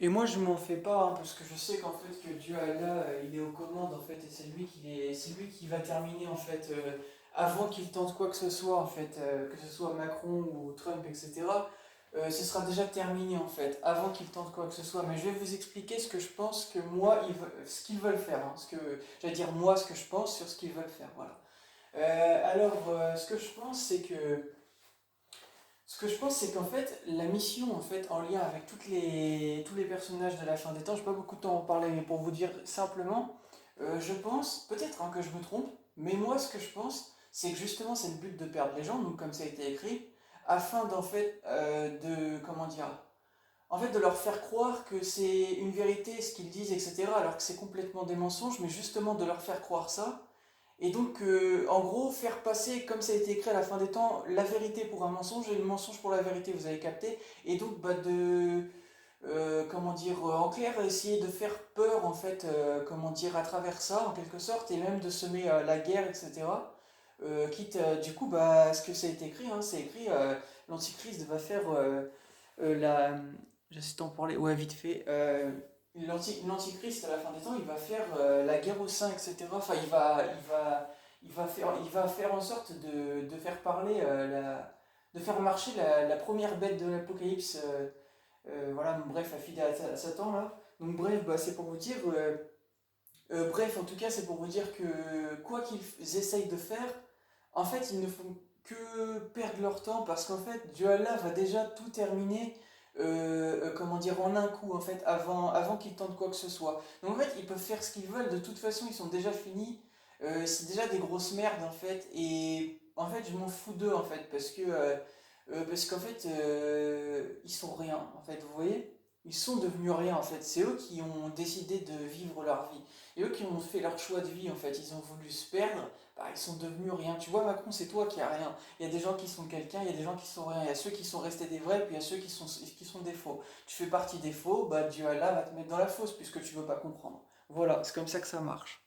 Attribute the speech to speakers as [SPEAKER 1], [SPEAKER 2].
[SPEAKER 1] Et moi je m'en fais pas, hein, parce que je sais qu'en fait que Dieu Allah, il est aux commandes en fait, et c'est lui qui va terminer en fait, avant qu'il tente quoi que ce soit en fait, que ce soit Macron ou Trump, etc. Ce sera déjà terminé en fait, avant qu'ils tentent quoi que ce soit. Mais je vais vous expliquer ce que je pense que moi, ce qu'ils veulent faire, hein, j'allais dire moi ce que je pense sur ce qu'ils veulent faire, voilà. Ce que je pense, c'est que qu'en fait, la mission, en fait, en lien avec tous les personnages de la fin des temps, j'ai pas beaucoup de temps à en parler, mais pour vous dire simplement, je pense, peut-être hein, que je me trompe, mais moi, ce que je pense, c'est que justement, c'est le but de perdre les gens, donc comme ça a été écrit, afin d'en fait, comment dire, en fait, de leur faire croire que c'est une vérité ce qu'ils disent, etc., alors que c'est complètement des mensonges, mais justement de leur faire croire ça, et donc, en gros, faire passer, comme ça a été écrit à la fin des temps, la vérité pour un mensonge et le mensonge pour la vérité, vous avez capté. Et donc, comment dire, en clair, essayer de faire peur, en fait, comment dire, à travers ça, en quelque sorte, et même de semer la guerre, etc. Quitte, du coup, ce que ça a été écrit, hein, c'est écrit, l'Antichrist va faire la... J'essaie d'en parler, ouais, vite fait. L'Antichrist, à la fin des temps, il va faire la guerre aux saints, etc. Enfin, il va faire en sorte de faire parler, de faire marcher la première bête de l'Apocalypse. Voilà, donc, bref, affidée à Satan, là. Donc, bref, c'est pour vous dire. Bref, en tout cas, c'est pour vous dire que quoi qu'ils essayent de faire, en fait, ils ne font que perdre leur temps parce qu'en fait, Dieu Allah va déjà tout terminer, comment dire, en un coup, en fait, avant qu'ils tentent quoi que ce soit. Donc, en fait, ils peuvent faire ce qu'ils veulent, de toute façon, ils sont déjà finis. C'est déjà des grosses merdes, en fait, et en fait, je m'en fous d'eux, en fait, parce qu'en fait, ils sont rien, en fait, vous voyez? Ils sont devenus rien, en fait. C'est eux qui ont décidé de vivre leur vie. Et eux qui ont fait leur choix de vie, en fait, ils ont voulu se perdre, ils sont devenus rien. Tu vois, Macron, c'est toi qui as rien. Il y a des gens qui sont quelqu'un, il y a des gens qui sont rien. Il y a ceux qui sont restés des vrais, puis il y a ceux qui sont des faux. Tu fais partie des faux, Dieu Allah va te mettre dans la fosse, puisque tu veux pas comprendre. Voilà, c'est comme ça que ça marche.